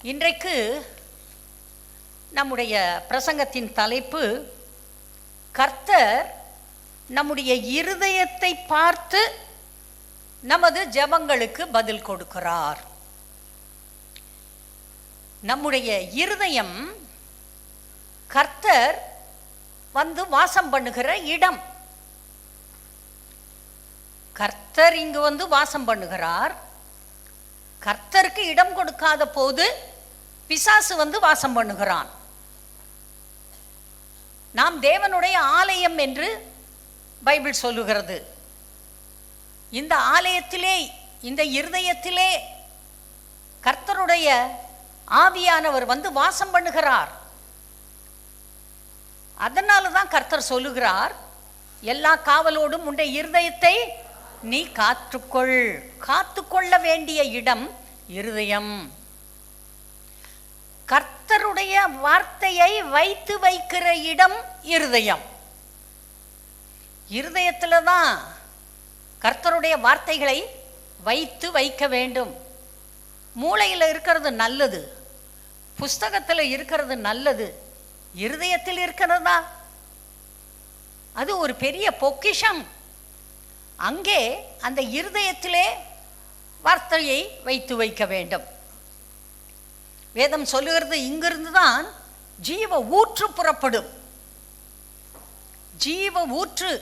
இன்றைக்கு நம்முடைய பிரசங்கத்தின் தலைப்பு, கர்த்தர் நம்முடைய இருதயத்தை பார்த்து நமது ஜெபங்களுக்கு பதில் கொடுக்கிறார். நம்முடைய இருதயம் கர்த்தர் வந்து வாசம் பண்ணுகிற இடம். கர்த்தர் இங்கு வந்து வாசம் பண்ணுகிறார். கர்த்தருக்கு இடம் கொடுக்காத போது பிசாசு வந்து வாசம் பண்ணுகிறான். நாம் தேவனுடைய ஆலயம் என்று பைபிள் சொல்லுகிறது. இந்த ஆலயத்திலே, இந்த இருதயத்திலே கர்த்தருடைய ஆவியானவர் வந்து வாசம் பண்ணுகிறார். அதனால தான் கர்த்தர் சொல்லுகிறார், எல்லா காவலோடும் உன்னுடைய இருதயத்தை நீ காத்துக்கொள். காத்துக்கொள்ள வேண்டிய இடம் இருதயம். கர்த்தருடைய வார்த்தையை வைத்து வைக்கிற இடம் இருதயம். இருதயத்தில் தான் கர்த்தருடைய வார்த்தைகளை வைத்து வைக்க வேண்டும். மூளையில் இருக்கிறது நல்லது, புஸ்தகத்தில் இருக்கிறது நல்லது, இருதயத்தில் இருக்கிறதா அது ஒரு பெரிய பொக்கிஷம். அங்கே அந்த இருதயத்திலே வார்த்தையை வைத்து வைக்க வேண்டும். வேதம் சொல்லுகிறது, இங்கிருந்து தான் ஜீவ ஊற்று புறப்படும். ஜீவ ஊற்று.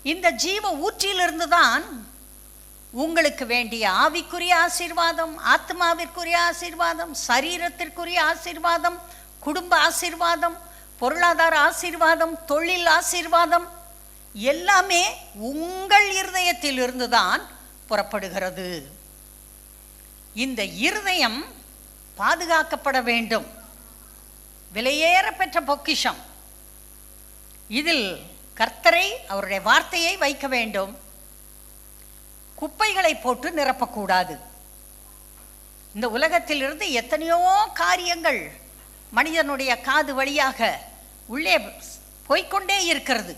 இந்த ஜீவ ஊற்றிலிருந்து தான் உங்களுக்கு வேண்டிய ஆவிக்குரிய ஆசீர்வாதம், ஆத்மாவிற்குரிய ஆசீர்வாதம், சரீரத்திற்குரிய ஆசீர்வாதம், குடும்ப ஆசீர்வாதம், பொருளாதார ஆசீர்வாதம், தொழில் ஆசீர்வாதம் எல்லாமே உங்கள் இருதயத்தில் இருந்துதான் புறப்படுகிறது. இந்த இருதயம் பாதுகாக்கப்பட வேண்டும். விலையேற பெற்ற பொக்கிஷம். இதில் கர்த்தரை, அவருடைய வார்த்தையை வைக்க வேண்டும். குப்பைகளை போட்டு நிரப்பக்கூடாது. இந்த உலகத்திலிருந்து எத்தனையோ காரியங்கள் மனிதனுடைய காது வழியாக உள்ளே போய்கொண்டே இருக்கிறது.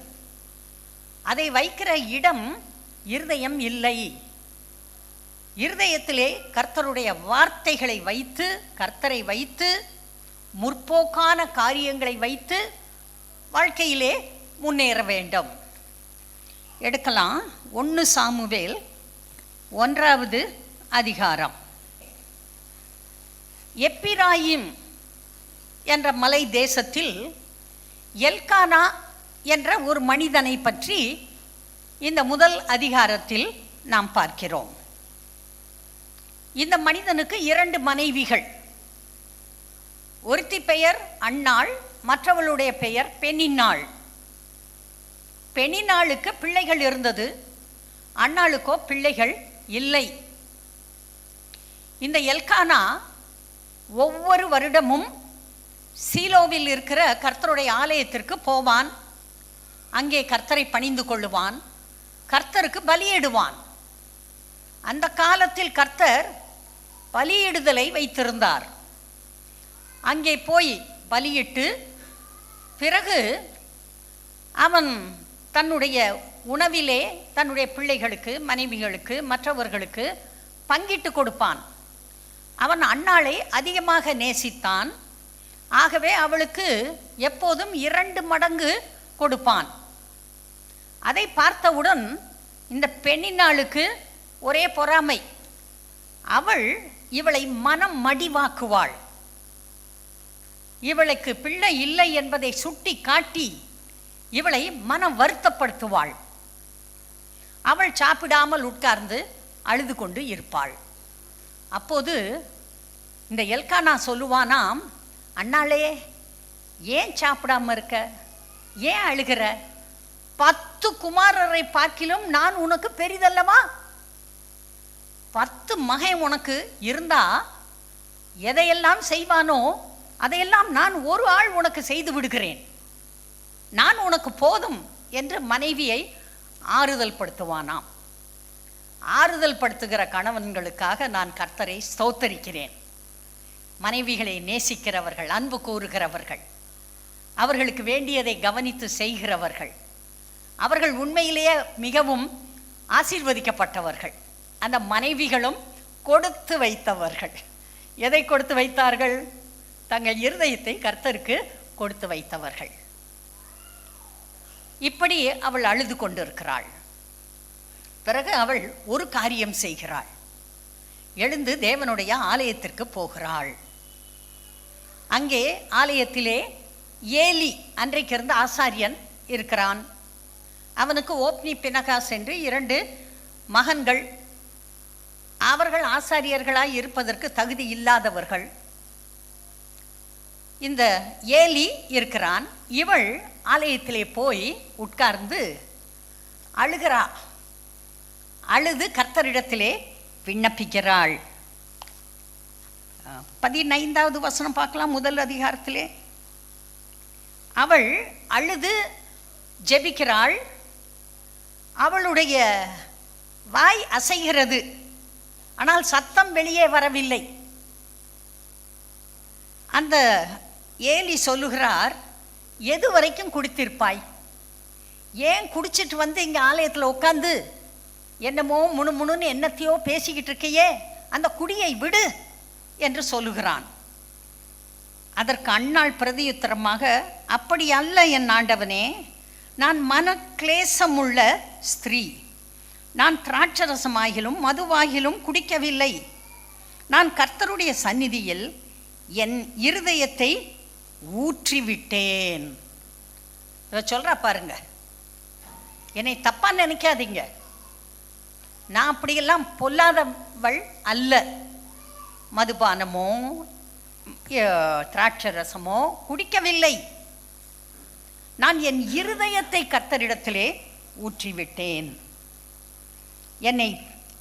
அதை வைக்கிற இடம் இருதயம் இல்லை. இருதயத்திலே கர்த்தருடைய வார்த்தைகளை வைத்து, கர்த்தரை வைத்து, முற்போக்கான காரியங்களை வைத்து வாழ்க்கையிலே முன்னேற வேண்டும். எடுக்கலாம் 1 சாமுவேல் 1வது அதிகாரம். எப்பிராயிம் என்ற மலை தேசத்தில் எல்கானா என்ற ஒரு மனிதனை பற்றி இந்த முதல் அதிகாரத்தில் நாம் பார்க்கிறோம். இந்த மனிதனுக்கு 2 மனைவிகள். ஒருத்தி பெயர் அன்னாள், மற்றவளுடைய பெயர் பெனின்னாள். பெனின்னாளுக்கு பிள்ளைகள் இருந்தது, அன்னாளுக்கோ பிள்ளைகள் இல்லை. இந்த எல்கானா ஒவ்வொரு வருடமும் சீலோவில் இருக்கிற கர்த்தருடைய ஆலயத்திற்கு போவான். அங்கே கர்த்தரை பணிந்து கொள்ளுவான், கர்த்தருக்கு பலியிடுவான். அந்த காலத்தில் கர்த்தர் பலியிடுதலை வைத்திருந்தார். அங்கே போய் பலியிட்டு பிறகு அவன் தன்னுடைய உணவிலே தன்னுடைய பிள்ளைகளுக்கு, மனைவிகளுக்கு, மற்றவர்களுக்கு பங்கிட்டு கொடுப்பான். அவன் அன்னாளை அதிகமாக நேசித்தான். ஆகவே அவளுக்கு எப்போதும் 2 மடங்கு கொடுப்பான். அதை பார்த்தவுடன் இந்த பெண்ணினாளுக்கு ஒரே பொறாமை. அவள் இவளை மனம் மடிவாக்குவாள். இவளுக்கு பிள்ளை இல்லை என்பதை சுட்டி காட்டி இவளை மனம் வருத்தப்படுத்துவாள். அவள் சாப்பிடாமல் உட்கார்ந்து அழுது கொண்டு இருப்பாள். அப்போது இந்த எல்கானா சொல்லுவானாம், அண்ணாளே, ஏன் சாப்பிடாம இருக்க, ஏன் அழுகிற? 10 குமாரரை பார்க்கிலும் நான் உனக்கு பெரிதல்லவா? 10 மகன் உனக்கு இருந்தா எதையெல்லாம் செய்வானோ அதையெல்லாம் நான் ஒரு ஆள் உனக்கு செய்து விடுகிறேன். நான் உனக்கு போதும் என்று மனைவியை ஆறுதல் படுத்துவானாம். ஆறுதல் படுத்துகிற கணவன்களுக்காக நான் கர்த்தரை ஸ்தோத்தரிக்கிறேன். மனைவிகளை நேசிக்கிறவர்கள், அன்பு கூறுகிறவர்கள், அவர்களுக்கு வேண்டியதை கவனித்து செய்கிறவர்கள், அவர்கள் உண்மையிலேயே மிகவும் ஆசீர்வதிக்கப்பட்டவர்கள். அந்த மனைவிகளும் கொடுத்து வைத்தவர்கள். எதை கொடுத்து வைத்தார்கள்? தங்கள் இருதயத்தை கர்த்தருக்கு கொடுத்து வைத்தவர்கள். இப்படி அவள் அழுது கொண்டிருக்கிறாள். பிறகு அவள் ஒரு காரியம் செய்கிறாள். எழுந்து தேவனுடைய ஆலயத்திற்கு போகிறாள். அங்கே ஆலயத்திலே ஏலி, அன்றைக்கு இருந்த ஆசாரியன் இருக்கிறான். அவனுக்கு ஓப்னி பினகாஸ் என்று 2 மகன்கள். அவர்கள் ஆசாரியர்களாய் இருப்பதற்கு தகுதி இல்லாதவர்கள். இந்த ஏலி இருக்கிறான். இவள் ஆலயத்திலே போய் உட்கார்ந்து அழுகிறா. அழுது கர்த்தரிடத்திலே விண்ணப்பிக்கிறாள். 15வது வசனம் பார்க்கலாம். முதல் அதிகாரத்திலே அவள் அழுது ஜெபிக்கிறாள். அவளுடைய வாய் அசைகிறது, ஆனால் சத்தம் வெளியே வரவில்லை. அந்த ஏலி சொல்லுகிறார், எது வரைக்கும் குடித்திருப்பாய்? ஏன் குடிச்சிட்டு வந்து இங்கே ஆலயத்தில் உட்காந்து என்னமோ முணுமுணுன்னு என்னத்தையோ பேசிக்கிட்டு இருக்கையே, அந்த குடியை விடு என்று சொல்லுகிறான். அதற்கு அன்னாள் பிரதியுத்தரமாக, அப்படி அல்ல என் ஆண்டவனே, நான் மனக்லேசமுள்ள ஸ்திரீ. நான் திராட்சரசமாகிலும் மதுவாகிலும் குடிக்கவில்லை. நான் கர்த்தருடைய சந்நிதியில் என் இருதயத்தை ஊற்றிவிட்டேன். இதை சொல்கிறா பாருங்க. என்னை தப்பாக நினைக்காதீங்க, நான் அப்படியெல்லாம் பொல்லாதவள் அல்ல. மதுபானமோ திராட்சரசமோ குடிக்கவில்லை. நான் என் இருதயத்தை கர்த்தரிடத்திலே ஊற்றிவிட்டேன். என்னை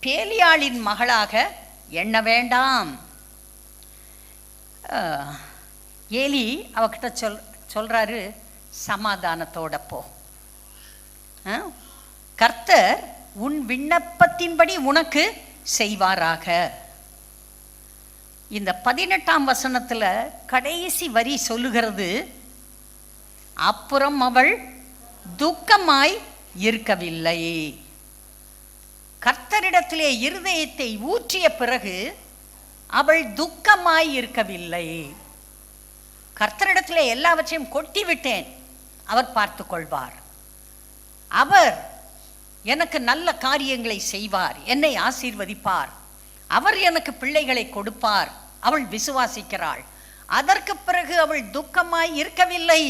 பேலியாளின் மகளாக எண்ண வேண்டாம். ஏலி அவகிட்ட சொல்றாரு, சமாதானத்தோட போ. கர்த்தர் உன் விண்ணப்பத்தின்படி உனக்கு செய்வாராக. இந்த 18ஆம் வசனத்தில் கடைசி வரி சொல்லுகிறது, அப்புறம் அவள் துக்கமாய் இருக்கவில்லை. கர்த்தரிடத்திலே இருதயத்தை ஊற்றிய பிறகு அவள் துக்கமாய் இருக்கவில்லை. கர்த்தரிடத்திலே எல்லாவற்றையும் கொட்டி விட்டேன், அவர் பார்த்து கொள்வார். அவர் எனக்கு நல்ல காரியங்களை செய்வார், என்னை ஆசீர்வதிப்பார், அவர் எனக்கு பிள்ளைகளை கொடுப்பார். அவள் விசுவாசிக்கிறாள். அதற்கு பிறகு அவள் துக்கமாய் இருக்கவில்லை.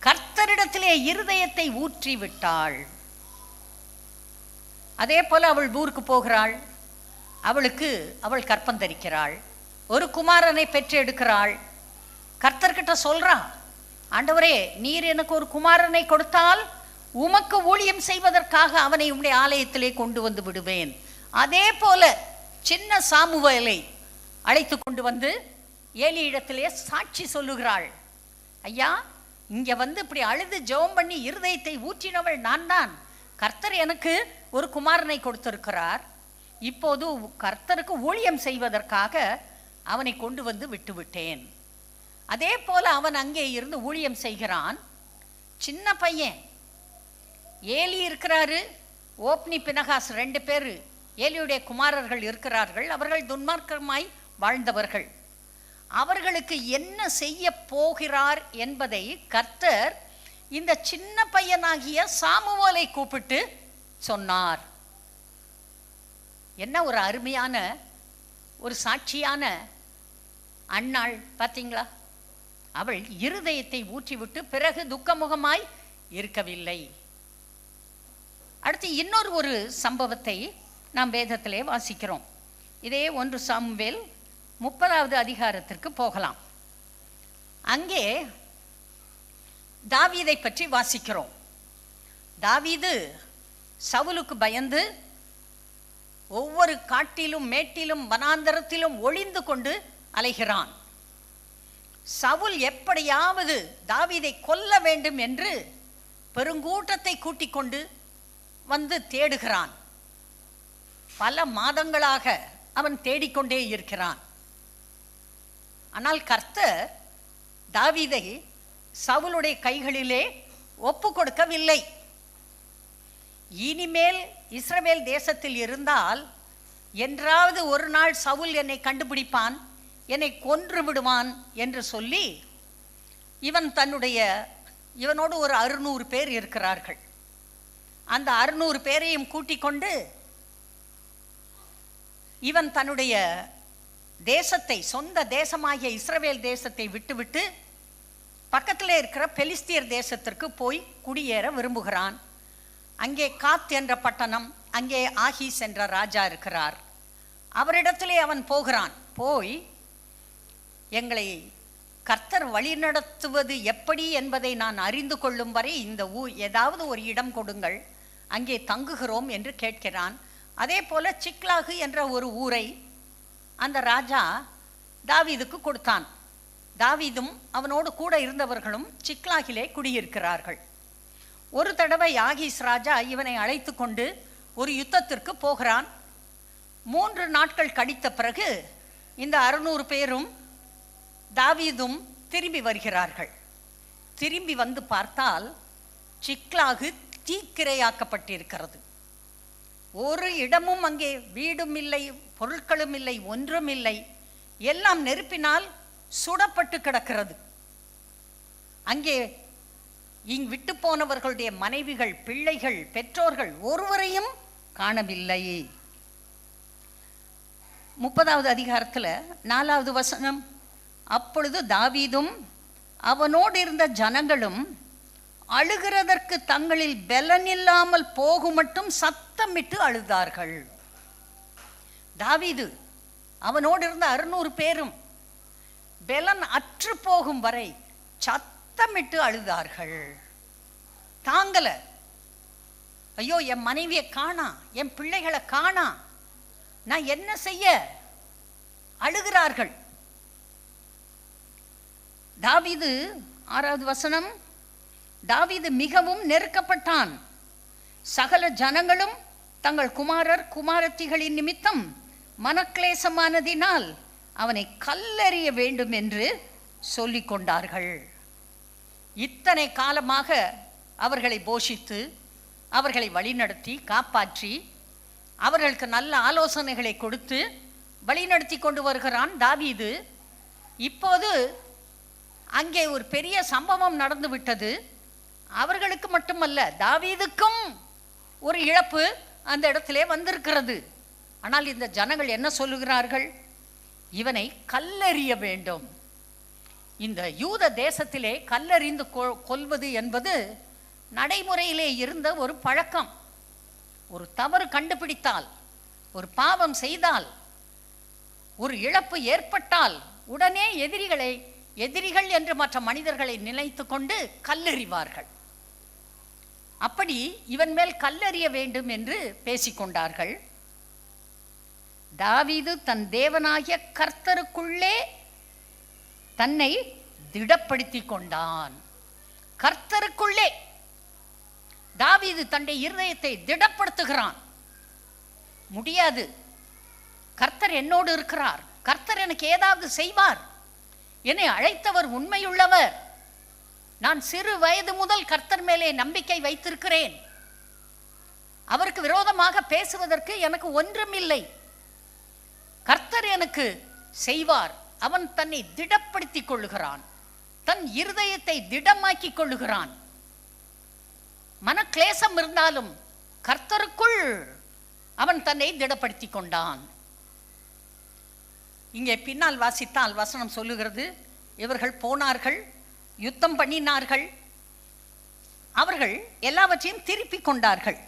கர்த்தரிடத்திலே இருதயத்தை ஊற்றி விட்டாள். அதே போல அவள் ஊருக்கு போகிறாள். அவள் கற்பந்தரிக்கிறாள். ஒரு குமாரனை பெற்று எடுக்கிறாள். கர்த்தர்கிட்ட சொல்றா, ஆண்டவரே, நீர் எனக்கு ஒரு குமாரனை கொடுத்தால் உமக்கு ஊழியம் செய்வதற்காக அவனை உம்முடைய ஆலயத்திலே கொண்டு வந்து விடுவேன். அதே போல சின்ன சாமுவேலை அழைத்து கொண்டு வந்து ஏலி இடத்திலே சாட்சி சொல்லுகிறாள். ஐயா, இங்க வந்து இப்படி அழுது ஜெபம் பண்ணி இருதயத்தை ஊற்றினவள் நான் தான். கர்த்தர் எனக்கு ஒரு குமாரனை கொடுத்திருக்கிறார். இப்போது கர்த்தருக்கு ஊழியம் செய்வதற்காக அவனை கொண்டு வந்து விட்டுவிட்டேன். அதே போல அவன் அங்கே இருந்து ஊழியம் செய்கிறான். சின்ன பையன் ஏலி இருக்கிறாரு, ஓப்னி பினகாஸ் 2 பேர் ஏலியுடைய குமாரர்கள் இருக்கிறார்கள். அவர்கள் துன்மார்க்கமாய் வாழ்ந்தவர்கள். அவர்களுக்கு என்ன செய்ய போகிறார் என்பதை கர்த்தர் இந்த சின்ன பையனாகிய சாமுவேலை கூப்பிட்டு சொன்னார். என்ன ஒரு அருமையான ஒரு சாட்சியான அன்னாள் பார்த்தீங்களா? அவள் இருதயத்தை ஊற்றிவிட்டு பிறகு துக்கமுகமாய் இருக்கவில்லை. அடுத்து இன்னொரு ஒரு சம்பவத்தை நாம் வேதத்திலே வாசிக்கிறோம். இதே 1 சாமுவேல் 30வது அதிகாரத்திற்கு போகலாம். அங்கே தாவீதை பற்றி வாசிக்கிறோம். தாவீது சவுலுக்கு பயந்து ஒவ்வொரு காட்டிலும் மேட்டிலும் வனாந்தரத்திலும் ஒளிந்து கொண்டு அலைகிறான். சவுல் எப்படியாவது தாவீதை கொல்ல வேண்டும் என்று பெருங்கூட்டத்தை கூட்டிக் கொண்டு வந்து தேடுகிறான். பல மாதங்களாக அவன் தேடிக்கொண்டே இருக்கிறான். ஆனால் கர்த்தர் தாவீதை சவுலுடைய கைகளிலே ஒப்பு கொடுக்கவில்லை. இனிமேல் இஸ்ரவேல் தேசத்தில் இருந்தால் என்றாவது ஒரு நாள் சவுல் என்னை கண்டுபிடிப்பான், என்னை கொன்று விடுவான் என்று சொல்லி இவனோடு ஒரு 600 பேர் இருக்கிறார்கள். அந்த 600 பேரையும் கூட்டிக் கொண்டு இவன் தன்னுடைய தேசத்தை, சொந்த தேசமாகிய இஸ்ரவேல் தேசத்தை விட்டுவிட்டு பக்கத்தில் இருக்கிற பெலிஸ்தியர் தேசத்திற்கு போய் குடியேற விரும்புகிறான். அங்கே காத் என்ற பட்டணம், அங்கே ஆகீஸ் என்ற ராஜா இருக்கிறார். அவரிடத்திலே அவன் போகிறான். போய் எங்களை கர்த்தர் வழிநடத்துவது எப்படி என்பதை நான் அறிந்து கொள்ளும் வரை இந்த ஏதாவது ஒரு இடம் கொடுங்கள், அங்கே தங்குகிறோம் என்று கேட்கிறான். அதே போல சிக்லாகு என்ற ஒரு ஊரை அந்த ராஜா தாவீதுக்கு கொடுத்தான். தாவீதும் அவனோடு கூட இருந்தவர்களும் சிக்லாகிலே குடியிருக்கிறார்கள். ஒரு தடவை ஆகீஸ் ராஜா இவனை அழைத்து கொண்டு ஒரு யுத்தத்திற்கு போகிறான். 3 நாட்கள் கழித்த பிறகு இந்த 600 பேரும் தாவீதும் திரும்பி வருகிறார்கள். திரும்பி வந்து பார்த்தால் சிக்லாகு தீக்கிரையாக்கப்பட்டிருக்கிறது. ஒரு இடமும் அங்கே வீடும் இல்லை, பொருட்களும் இல்லை, ஒன்றும் இல்லை. எல்லாம் நெருப்பினால் சுடப்பட்டு கிடக்கிறது. அங்கே விட்டு போனவர்களுடைய மனைவிகள், பிள்ளைகள், பெற்றோர்கள் ஒருவரையும் காணவில்லை. 30வது அதிகாரத்தில் 4வது வசனம், அப்பொழுது தாவீதும் அவனோடு இருந்த ஜனங்களும் அழுகிறதற்கு தங்களில் பலனில்லாமல் போகும் மட்டும் சத்தமிட்டு அழுதார்கள். தாவீது அவனோடு இருந்த 600 பேரும் பலன் அற்று போகும் வரை சத்தமிட்டு அழுதார்கள். தாங்கல, ஐயோ என் மனைவியை காணா, என் பிள்ளைகளை காணா, நான் என்ன செய்ய, அழுகிறார்கள். தாவீது 6வது வசனம், தாவீது மிகவும் நெருக்கப்பட்டான். சகல ஜனங்களும் தங்கள் குமாரர் குமாரத்திகளின் நிமித்தம் மனக்லேசமானதினால் அவனை கல்லெறிய வேண்டும் என்று சொல்லிக் கொண்டார்கள். இத்தனை காலமாக அவர்களை போஷித்து, அவர்களை வழிநடத்தி காப்பாற்றி, அவர்களுக்கு நல்ல ஆலோசனைகளை கொடுத்து வழிநடத்தி கொண்டு வருகிறான் தாவீது. இப்போது அங்கே ஒரு பெரிய சம்பவம் நடந்து விட்டது. அவர்களுக்கு மட்டுமல்ல, தாவீதுக்கும் ஒரு இழப்பு அந்த இடத்திலே வந்திருக்கிறது. ஆனால் இந்த ஜனங்கள் என்ன சொல்லுகிறார்கள்? இவனை கல்லெறிய வேண்டும். இந்த யூத தேசத்திலே கல்லெறிந்து கொல்வது என்பது நடைமுறையிலே இருந்த ஒரு பழக்கம். ஒரு தவறு கண்டுபிடித்தால், ஒரு பாவம் செய்தால், ஒரு இழப்பு ஏற்பட்டால் உடனே எதிரிகள் என்று மற்ற மனிதர்களை நினைத்து கொண்டு கல்லெறிவார்கள். அப்படி இவன் மேல் கல்லெறிய வேண்டும் என்று பேசிக்கொண்டார்கள். தாவீது தன் தேவனாகிய கர்த்தருக்குள்ளே தன்னை திடப்படுத்தி கொண்டான். கர்த்தருக்குள்ளே தாவீது தன்னுடைய இருதயத்தை திடப்படுத்துகிறான். முடியாது, கர்த்தர் என்னோடு இருக்கிறார், கர்த்தர் எனக்கு ஏதாவது செய்வார், என்னை அழைத்தவர் உண்மையுள்ளவர், நான் சிறு வயது முதல் கர்த்தர் மேலே நம்பிக்கை வைத்திருக்கிறேன், அவருக்கு விரோதமாக பேசுவதற்கு எனக்கு ஒன்றுமில்லை, கர்த்தர் எனக்கு செய்வார். அவன் தன்னை திடப்படுத்திக் கொள்ளுகிறான், தன் இருதயத்தை திடமாக்கி கொள்ளுகிறான். மனக்லேசம் இருந்தாலும் கர்த்தருக்குள் அவன் தன்னை திடப்படுத்தி கொண்டான். இங்கே பின்னால் வாசித்தால் வசனம் சொல்லுகிறது, இவர்கள் போனார்கள், யுத்தம் பண்ணினார்கள், அவர்கள் எல்லாவற்றையும் திருப்பி கொண்டார்கள்.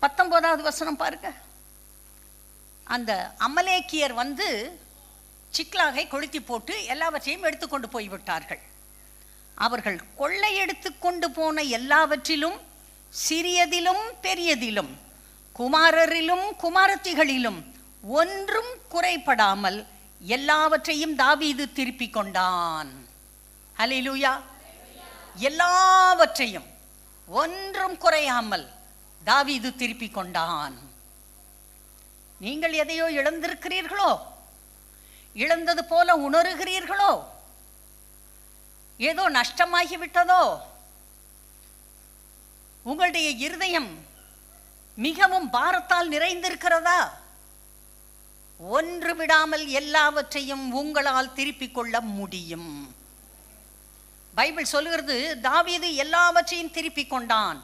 19வது வசனம் பாருங்க. அந்த அமலேக்கியர் வந்து சிக்லாகை கொளுத்தி போட்டு எல்லாவற்றையும் எடுத்துக்கொண்டு போய்விட்டார்கள். அவர்கள் கொள்ளையெடுத்து கொண்டு போன எல்லாவற்றிலும், சிறியதிலும் பெரியதிலும், குமாரரிலும் குமாரத்திகளிலும் ஒன்றும் குறைபடாமல் எல்லாவற்றையும் தாவீது திருப்பி கொண்டான். ஹல்லேலூயா! எல்லாவற்றையும் ஒன்றும் குறையாமல் தாவீது திருப்பி கொண்டான். நீங்கள் எதையோ இழந்திருக்கிறீர்களோ, இழந்தது போல உணர்கிறீர்களோ, ஏதோ நஷ்டமாகிவிட்டதோ, உங்களுடைய இருதயம் மிகவும் பாரத்தால் நிறைந்திருக்கிறதா? ஒன்று விடாமல் எல்லாவற்றையும் உங்களால் திருப்பிக் கொள்ள முடியும். பைபிள் சொல்லுகிறது, தாவீது எல்லாவற்றையும் திருப்பிக் கொண்டான்,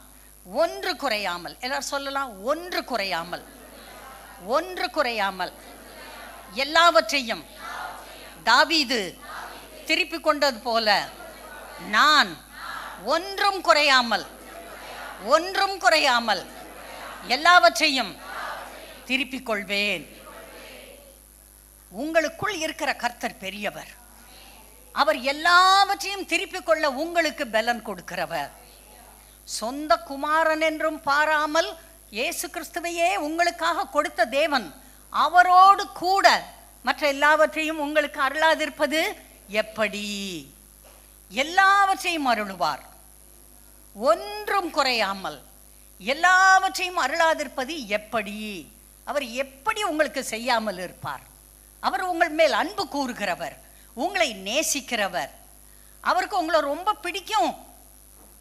ஒன்று குறையாமல். எல்லாரும் சொல்லலாம், ஒன்று குறையாமல். ஒன்று குறையாமல் எல்லாவற்றையும் தாவீது திருப்பிக் கொண்டது போல நான் ஒன்றும் குறையாமல் எல்லாவற்றையும் திருப்பிக் கொள்வேன். உங்களுக்குள் இருக்கிற கர்த்தர் பெரியவர். அவர் எல்லாவற்றையும் திருப்பிக் கொள்ள உங்களுக்கு பலன் கொடுக்கிறவர். சொந்த குமாரன் என்றும் பாராமல் இயேசு கிறிஸ்துவையே உங்களுக்காக கொடுத்த தேவன் அவரோடு கூட மற்ற எல்லாவற்றையும் உங்களுக்கு அருளாதிருப்பது எப்படி? எல்லாவற்றையும் அருளுவார். ஒன்றும் குறையாமல் எல்லாவற்றையும் அருளாதிருப்பது எப்படி? அவர் எப்படி உங்களுக்கு செய்யாமல் இருப்பார்? அவர் உங்கள் மேல் அன்பு கூறுகிறவர், உங்களை நேசிக்கிறவர். அவருக்கு உங்களை ரொம்ப பிடிக்கும்.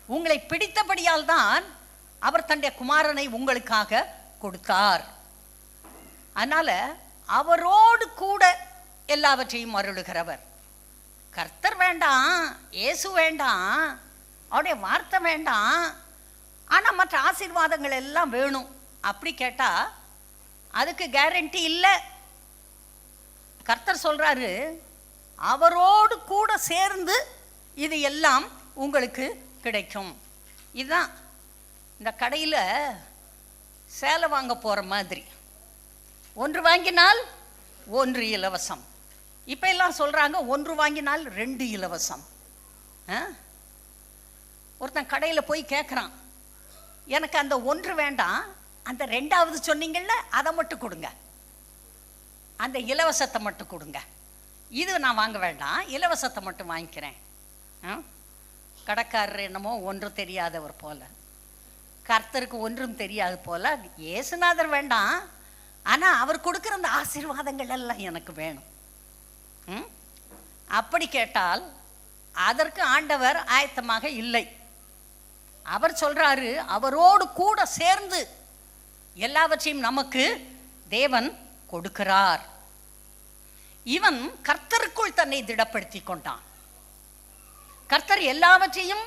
உங்களை பிடித்தபடியால் தான் அவர் தன்னுடைய குமாரனை உங்களுக்காக கொடுத்தார். அதனால அவரோடு கூட எல்லாவற்றையும் அருளுகிறவர். கர்த்தர் வேண்டாம், இயேசு வேண்டாம், அவருடைய வார்த்தை வேண்டாம், ஆனால் மற்ற ஆசீர்வாதங்கள் எல்லாம் வேணும் அப்படி கேட்டால் அதுக்கு கேரண்டி இல்லை. கர்த்தர் சொல்றாரு, அவரோடு கூட சேர்ந்து இது எல்லாம் உங்களுக்கு கிடைக்கும். இதுதான் இந்த கடையில் சேலை வாங்க போகிற மாதிரி, ஒன்று வாங்கினால் ஒன்று இலவசம். இப்போ எல்லாம் சொல்கிறாங்க ஒன்று வாங்கினால் 2 இலவசம். ஒருத்தன் கடையில் போய் கேட்குறான், எனக்கு அந்த ஒன்று வேண்டாம், அந்த 2வது சொன்னீங்கள்ல அதை மட்டும் கொடுங்க, அந்த இலவசத்தை மட்டும் கொடுங்க, இது நான் வாங்க வேண்டாம், இலவசத்தை மட்டும் வாங்கிக்கிறேன். கடைக்காரர் என்னமோ ஒன்றும் தெரியாதவர் போல, கர்த்தருக்கு ஒன்றும் தெரியாது போல. இயேசுநாதர் வேண்டாம், ஆனால் அவர் கொடுக்குற அந்த ஆசீர்வாதங்கள் எல்லாம் எனக்கு வேணும். அப்படி கேட்டால் அதற்கு ஆண்டவர் ஆயத்தமாக இல்லை. அவர் சொல்றாரு, அவரோடு கூட சேர்ந்து எல்லாவற்றையும் நமக்கு தேவன் கொடுக்கிறார். இவன் கர்த்தருக்குள் தன்னை திடப்படுத்தி கொண்டான். கர்த்தர் எல்லாவற்றையும்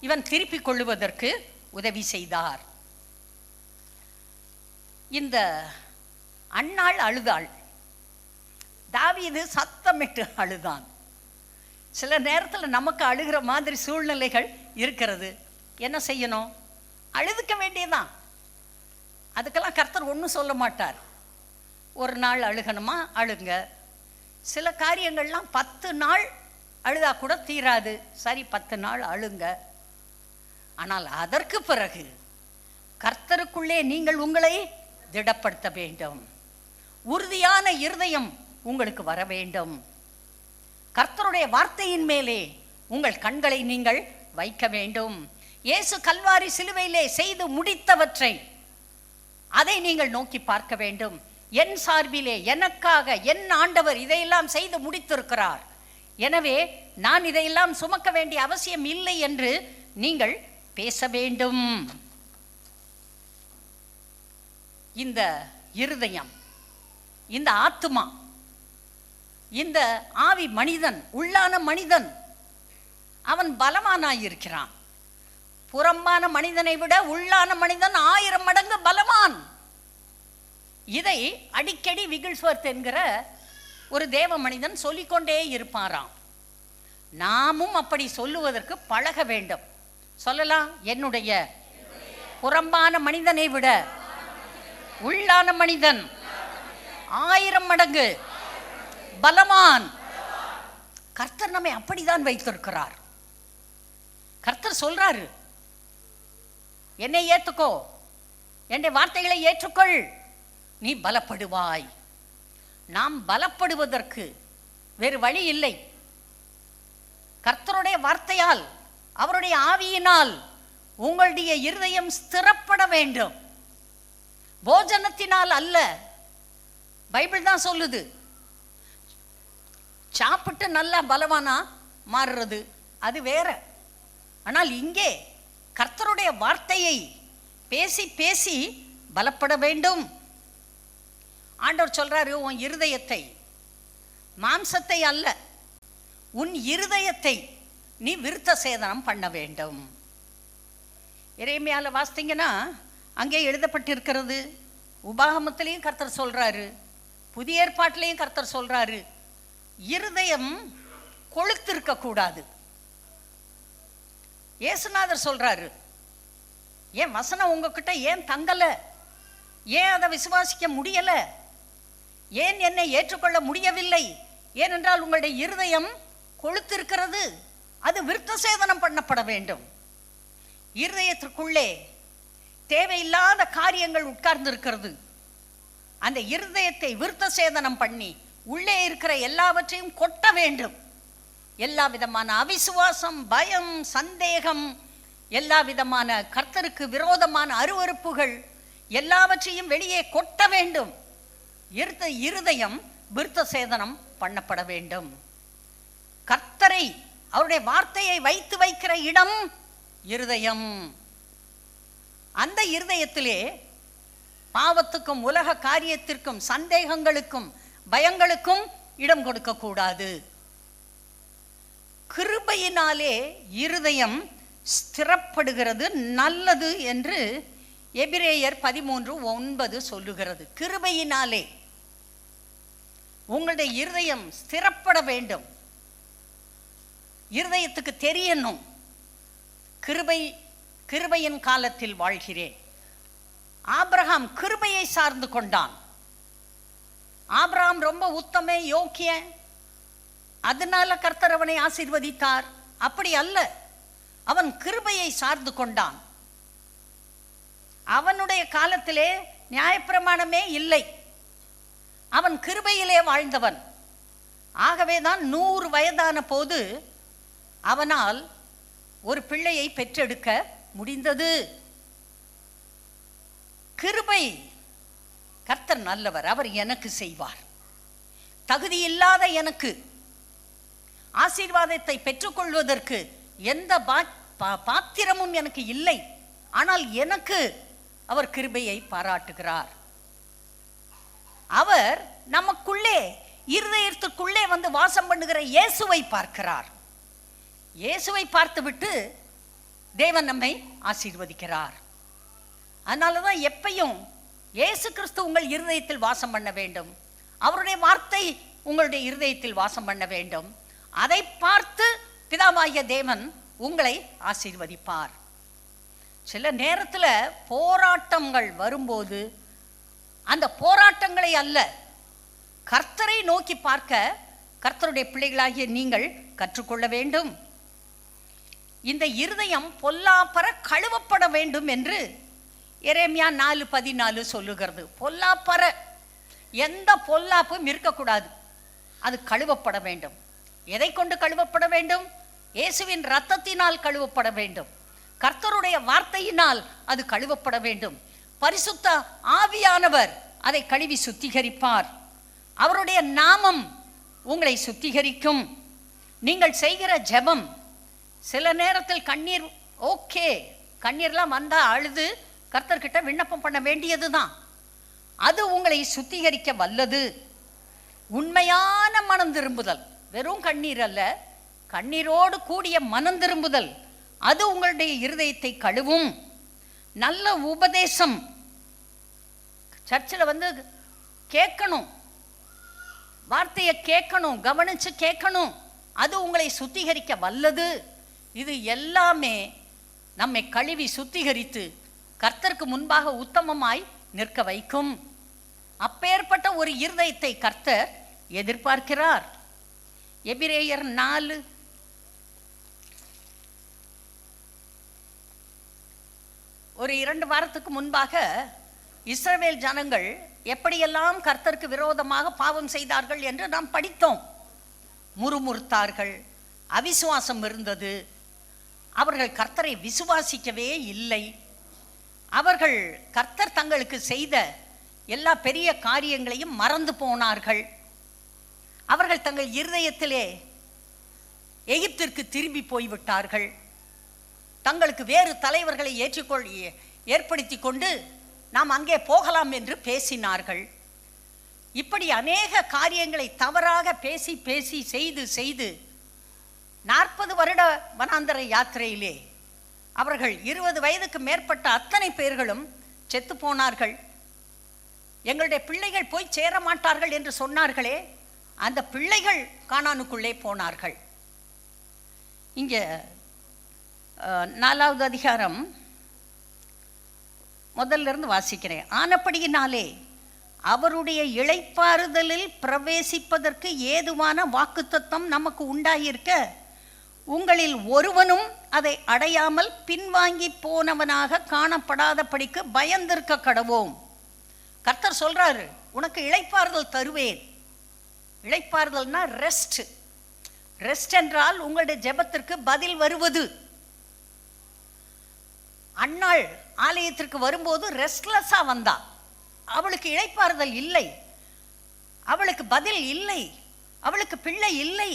இவன் திருப்பிக் கொள்ளுவதற்கு உதவி செய்தார். இந்த அன்னாள் அழுதாள், தாவீது சத்தமிட்டு அழுதான். சில நேரத்தில் நமக்கு அழுகிற மாதிரி சூழ்நிலைகள் இருக்கிறது. என்ன செய்யணும்? அழுதுக்க வேண்டியதான். அதுக்கெல்லாம் கர்த்தர் ஒன்றும் சொல்ல மாட்டார். ஒரு நாள் அழுகணுமா அழுங்க. சில காரியங்கள்லாம் 10 நாள் அழுதா கூட தீராது. சரி, 10 நாள் அழுங்க. ஆனால் அதற்கு பிறகு கர்த்தருக்குள்ளே நீங்கள் உங்களை திடப்படுத்த வேண்டும். உறுதியான இருதயம் உங்களுக்கு வர வேண்டும். கர்த்தருடைய வார்த்தையின் மேலே உங்கள் கண்களை நீங்கள் வைக்க வேண்டும். இயேசு கல்வாரி சிலுவையிலே செய்து முடித்தவற்றை அதை நீங்கள் நோக்கி பார்க்க வேண்டும். என் சார்பிலே எனக்காக என் ஆண்டவர் இதையெல்லாம் செய்து முடித்திருக்கிறார், எனவே நான் இதையெல்லாம் சுமக்க வேண்டிய அவசியம் இல்லை என்று நீங்கள் பேச வேண்டும். இந்த இருதயம், இந்த ஆத்துமா, இந்த ஆவி மனிதன், உள்ளான மனிதன், அவன் பலவானாயிருக்கிறான். புறம்பான மனிதனை விட உள்ளான மனிதன் 1000 மடங்கு பலவான். இதை அடிக்கடி விகில்ஸ்வர்த் என்கிற ஒரு தேவ மனிதன் சொல்லிக்கொண்டே இருப்பாராம். நாமும் அப்படி சொல்லுவதற்கு பழக வேண்டும். சொல்லலாம், என்னுடைய புறம்பான மனிதனை விட உள்ளான மனிதன் 1000 மடங்கு பலவான். கர்த்தர் நம்மை அப்படிதான் வைத்திருக்கிறார். கர்த்தர் சொல்றாரு, என்னை ஏத்துக்கோ, என்னுடைய வார்த்தைகளை ஏற்றுக்கொள், நீ பலப்படுவாய். நாம் பலப்படுவதற்கு வேறு வழி இல்லை. கர்த்தருடைய வார்த்தையால், அவருடைய ஆவியினால் உங்களுடைய இருதயம் ஸ்திரப்பட வேண்டும். போஜனத்தினால் அல்ல. பைபிள் தான் சொல்லுது, சாப்பிட்டு நல்லா பலவானா மாறுறது அது வேற. ஆனால் இங்கே கர்த்தருடைய வார்த்தையை பேசி பேசி பலப்பட வேண்டும். ஆண்டவர் சொல்றாரு, உன் இருதயத்தை, மாம்சத்தை அல்ல, உன் இருதயத்தை நீ விருத்த சேதனம் பண்ண வேண்டும். எரேமியால வாசித்தீங்கன்னா அங்கே எழுதப்பட்டிருக்கிறது. உபாகமத்திலையும் கர்த்தர் சொல்றாரு, புதிய ஏற்பாட்டிலையும் கர்த்தர் சொல்றாரு, இருதயம் கொழுத்திருக்க கூடாது. இயேசுநாதர் சொல்றாரு, ஏன் வசனம் உங்ககிட்ட ஏன் தங்கல, ஏன் அதை விசுவாசிக்க முடியல, ஏன் என்னை ஏற்றுக்கொள்ள முடியவில்லை? ஏனென்றால் உங்களுடைய இருதயம் கொழுத்திருக்கிறது, அது விருத்த சேதனம் பண்ணப்பட வேண்டும். இருதயத்திற்குள்ளே தேவையில்லாத காரியங்கள் உட்கார்ந்து இருக்கிறது. அந்த இருதயத்தை விருத்த சேதனம் பண்ணி உள்ளே இருக்கிற எல்லாவற்றையும் கொட்ட வேண்டும். எல்லா விதமான அவிசுவாசம், பயம், சந்தேகம், எல்லா விதமான கர்த்தருக்கு விரோதமான அருவருப்புகள் எல்லாவற்றையும் வெளியே கொட்ட வேண்டும். இருதயம் விருத்த சேதனம் பண்ணப்பட வேண்டும். கர்த்தரை, அவருடைய வார்த்தையை வைத்து வைக்கிற இடம் இருதயம். அந்த இருதயத்திலே பாவத்துக்கும் உலக காரியத்திற்கும் சந்தேகங்களுக்கும் பயங்களுக்கும் இடம் கொடுக்க கூடாது. கிருபையினாலே இருதயம் ஸ்திரப்படுகிறது நல்லது என்று எபிரேயர் 13:9 சொல்லுகிறது. கிருபையினாலே உங்களுடைய இருதயம் ஸ்திரப்பட வேண்டும். இருதயத்துக்கு தெரியணும், கிருபையின் காலத்தில் வாழ்கிறேன். ஆபிரகாம் கிருபையை சார்ந்து கொண்டான். ஆபிரகாம் ரொம்ப உத்தம யோக்கிய, அதனால கர்த்தர் அவனை ஆசீர்வதித்தார். அப்படி அல்ல, அவன் கிருபையை சார்ந்து கொண்டான். அவனுடைய காலத்திலே நியாயப்பிரமாணமே இல்லை, அவன் கிருபையிலே வாழ்ந்தவன். ஆகவேதான் 100 வயதான போது அவனால் ஒரு பிள்ளையை பெற்றெடுக்க முடிந்தது. கிருபை, கர்த்தர் நல்லவர், அவர் எனக்கு செய்வார். தகுதி இல்லாத எனக்கு ஆசீர்வாதத்தை பெற்றுக்கொள்வதற்கு எந்த பாத்திரமும் எனக்கு இல்லை. ஆனால் எனக்கு அவர் கிருபையை பாராட்டுகிறார். அவர் நமக்குள்ளே, இருதயத்துக்குள்ளே வந்து வாசம் பண்ணுகிற இயேசுவை பார்க்கிறார். இயேசுவை பார்த்துவிட்டு தேவன் நம்மை ஆசீர்வதிக்கிறார். அதனாலதான் எப்பையும் இயேசு கிறிஸ்து உங்கள் இருதயத்தில் வாசம் பண்ண வேண்டும். அவருடைய வார்த்தை உங்களுடைய இருதயத்தில் வாசம் பண்ண வேண்டும். அதை பார்த்து பிதாவாகிய தேவன் உங்களை ஆசீர்வதிப்பார். சில நேரத்தில் போராட்டங்கள் வரும்போது அந்த போராட்டங்களை அல்ல, கர்த்தரை நோக்கி பார்க்க கர்த்தருடைய பிள்ளைகளாகிய நீங்கள் கற்றுக்கொள்ள வேண்டும். இந்த இருதயம் பொல்லாப்பற கழுவப்பட வேண்டும் என்று எரேமியா 4:14 சொல்லுகிறது. பொல்லாப்பற, எந்த பொல்லாப்பும் இருக்கக்கூடாது, அது கழுவப்பட வேண்டும். எதை கொண்டு கழுவப்பட வேண்டும்? இயேசுவின் இரத்தத்தினால் கழுவப்பட வேண்டும். கர்த்தருடைய வார்த்தையினால் அது கழுவப்பட வேண்டும். பரிசுத்த ஆவியானவர் அதை கழுவி சுத்திகரிப்பார். அவருடைய நாமம் உங்களை சுத்திகரிக்கும். நீங்கள் செய்கிற ஜெபம், சில நேரத்தில் கண்ணீர், ஓகே, கண்ணீர்லாம் வந்தா அழுது கர்த்தர்கிட்ட விண்ணப்பம் பண்ண வேண்டியதுதான். அது உங்களை சுத்திகரிக்க வல்லது. உண்மையான மனம் திரும்புதல், வெறும் கண்ணீர் அல்ல, கண்ணீரோடு கூடிய மனம் திரும்புதல், அது உங்களுடைய இருதயத்தை கழுவும். நல்ல உபதேசம், சர்ச்சில் வந்து கேட்கணும், வார்த்தையை கேட்கணும், கவனிச்சு கேட்கணும், அது உங்களை சுத்திகரிக்க வல்லது. இது எல்லாமே நம்மை கழுவி சுத்திகரித்து கர்த்தருக்கு முன்பாக உத்தமமாய் நிற்க வைக்கும். அப்பேற்பட்ட ஒரு இருதயத்தை கர்த்தர் எதிர்பார்க்கிறார். எபிரேயர் 4 ஒரு 2 வாரத்துக்கு முன்பாக இஸ்ரவேல் ஜனங்கள் எப்படியெல்லாம் கர்த்தருக்கு விரோதமாக பாவம் செய்தார்கள் என்று நாம் படித்தோம். முறுமுறுத்தார்கள், அவிசுவாசம் இருந்தது, அவர்கள் கர்த்தரை விசுவாசிக்கவே இல்லை. அவர்கள் கர்த்தர் தங்களுக்கு செய்த எல்லா பெரிய காரியங்களையும் மறந்து போனார்கள். அவர்கள் தங்கள் இருதயத்திலே எகிப்திற்கு திரும்பி போய்விட்டார்கள். தங்களுக்கு வேறு தலைவர்களை ஏற்படுத்தி கொண்டு நாம் அங்கே போகலாம் என்று பேசினார்கள். இப்படி அநேக காரியங்களை தவறாக பேசி பேசி செய்து செய்து 40 வருட வனாந்தர யாத்திரையிலே அவர்கள் 20 வயதுக்கு மேற்பட்ட அத்தனை பேர்களும் செத்து போனார்கள். எங்களுடைய பிள்ளைகள் போய் சேர மாட்டார்கள் என்று சொன்னார்களே, அந்த பிள்ளைகள் கானானுக்குள்ளே போனார்கள். இங்கே 4வது அதிகாரம் முதல்ல இருந்து வாசிக்கிறேன். ஆனபடியினாலே அவருடைய இளைப்பாறுதலில் பிரவேசிப்பதற்கு ஏதுவான வாக்குத்தத்தம் நமக்கு உண்டாயிருக்க உங்களில் ஒருவனும் அதை அடையாமல் பின்வாங்கி போனவனாக காணப்படாதபடிக்கு பயந்திருக்க கடவோம். கர்த்தர் சொல்றாரு, உனக்கு இளைப்பாறுதல் தருவேன். இளைப்பாறுதல்னா ரெஸ்ட். ரெஸ்ட் என்றால் உங்களுடைய ஜெபத்திற்கு பதில் வருவது. அன்னாள் ஆலயத்திற்கு வரும்போது ரெஸ்ட்லெஸ்ஸா வந்தா. அவளுக்கு இளைப்பாறுதல் இல்லை, அவளுக்கு பதில் இல்லை, அவளுக்கு பிள்ளை இல்லை.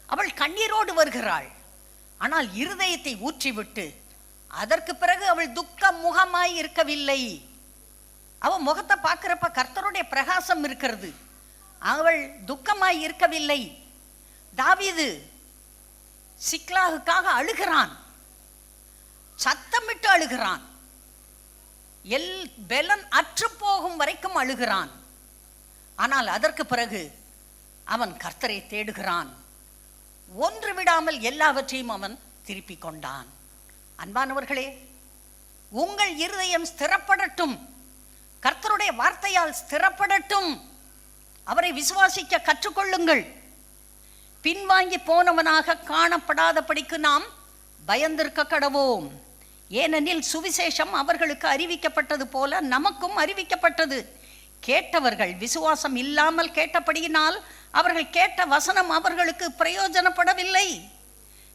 அவள் கண்ணீரோடு வருகிறாள். ஆனால் இருதயத்தை ஊற்றிவிட்டு அதற்கு பிறகு அவள் துக்க முகமாய் இருக்கவில்லை. அவள் முகத்தை பார்க்கிறப்ப கர்த்தருடைய பிரகாசம் இருக்கிறது. அவள் துக்கமாய் இருக்கவில்லை. தாவீது சிக்லாகுக்காக அழுகிறான், சத்தமிட்டு அழுகிறான், பெலன் அற்று போகும் வரைக்கும் அழுகிறான். ஆனால் அதற்கு பிறகு அவன் கர்த்தரை தேடுகிறான். ஒன்று விடாமல் எல்லாவற்றையும் அவன் திருப்பிக் கொண்டான். அன்பானவர்களே, உங்கள் இருதயம் ஸ்திரப்படட்டும், கர்த்தருடைய வார்த்தையால் ஸ்திரப்படட்டும். அவரை விசுவாசிக்க கற்றுக்கொள்ளுங்கள். பின்வாங்கி போனவனாக காணப்படாதபடிக்கு நாம் பயந்திருக்க கடவோம். ஏனெனில் சுவிசேஷம் அவர்களுக்கு அறிவிக்கப்பட்டது போல நமக்கும் அறிவிக்கப்பட்டது. கேட்டவர்கள் விசுவாசம் இல்லாமல் கேட்டபடியினால் அவர்கள் கேட்ட வசனம் அவர்களுக்கு பிரயோஜனப்படவில்லை.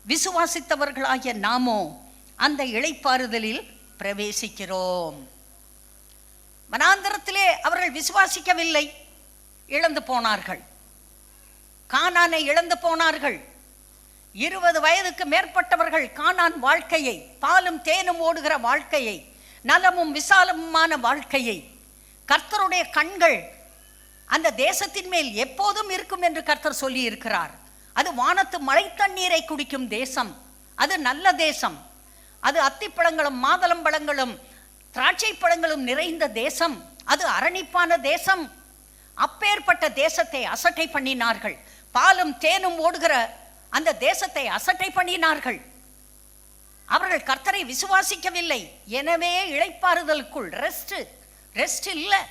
விசுவாசித்தவர்களாகிய நாமோ அந்த இளைப்பாறுதலில் பிரவேசிக்கிறோம். வனாந்தரத்திலே அவர்கள் விசுவாசிக்கவில்லை, இழந்து போனார்கள். கானானை இழந்து போனார்கள். 20 வயதுக்கு மேற்பட்டவர்கள் கானான் வாழ்க்கையை, பாலும் தேனும் ஓடுகிற வாழ்க்கையை, நலமும் விசாலமுமான வாழ்க்கையை, கர்த்தருடைய கண்கள் அந்த தேசத்தின் மேல் எப்போதும் இருக்கும் என்று கர்த்தர் சொல்லி இருக்கிறார். அது வானத்து மழை தண்ணீரை குடிக்கும் தேசம். அது நல்ல தேசம். அது அத்திப்பழங்களும் மாதளம் பழங்களும் திராட்சை பழங்களும் நிறைந்த தேசம். அது அரணிப்பான தேசம். அப்பேற்பட்ட தேசத்தை அசட்டை பண்ணினார்கள். பாலும் தேனும் ஓடுகிற அந்த தேசத்தை அசட்டை பண்ணினார்கள். அவர்கள் கர்த்தரை விசுவாசிக்கவில்லை. எனவே இளைப்பாறுதலுக்குள் ரெஸ்ட் இல்லை.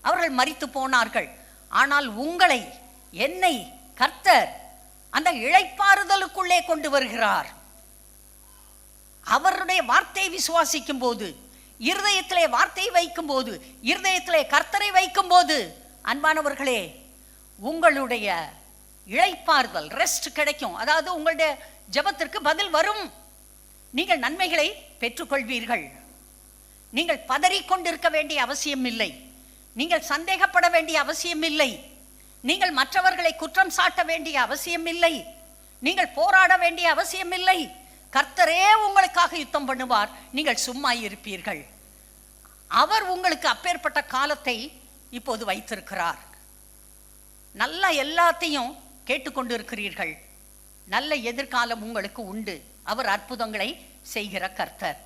அவர்கள் மரித்து போனார்கள். ஆனால் உங்களை, என்னை கர்த்தர் அந்த இளைப்பாறுதலுக்குள்ளே கொண்டு வருகிறார். அவருடைய வார்த்தையை விசுவாசிக்கும் போது, இருதயத்திலே வார்த்தையை வைக்கும் போது, இருதயத்திலே கர்த்தரை வைக்கும் போது, அன்பானவர்களே, உங்களுடைய இளைப்பாறுதல் ரெஸ்ட் கிடைக்கும். அதாவது உங்களுடைய ஜெபத்திற்கு பதில் வரும். நீங்கள் நன்மைகளை பெற்றுக்கொள்வீர்கள். நீங்கள் பதறிக்கொண்டிருக்க வேண்டிய அவசியம் இல்லை. நீங்கள் சந்தேகப்பட வேண்டிய அவசியம் இல்லை. நீங்கள் மற்றவர்களை குற்றம் சாட்ட வேண்டிய அவசியம் இல்லை. நீங்கள் போராட வேண்டிய அவசியம் இல்லை. கர்த்தரே உங்களுக்காக யுத்தம் பண்ணுவார். நீங்கள் சும்மா இருப்பீர்கள். அவர் உங்களுக்கு அப்பேற்பட்ட காலத்தை இப்போது வைத்திருக்கிறார். நல்ல எல்லாத்தையும் கேட்டுக்கொண்டு இருக்கிறீர்கள். நல்ல எதிர்காலம் உங்களுக்கு உண்டு. அவர் அற்புதங்களை செய்கிற கர்த்தர்.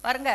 பாருங்க,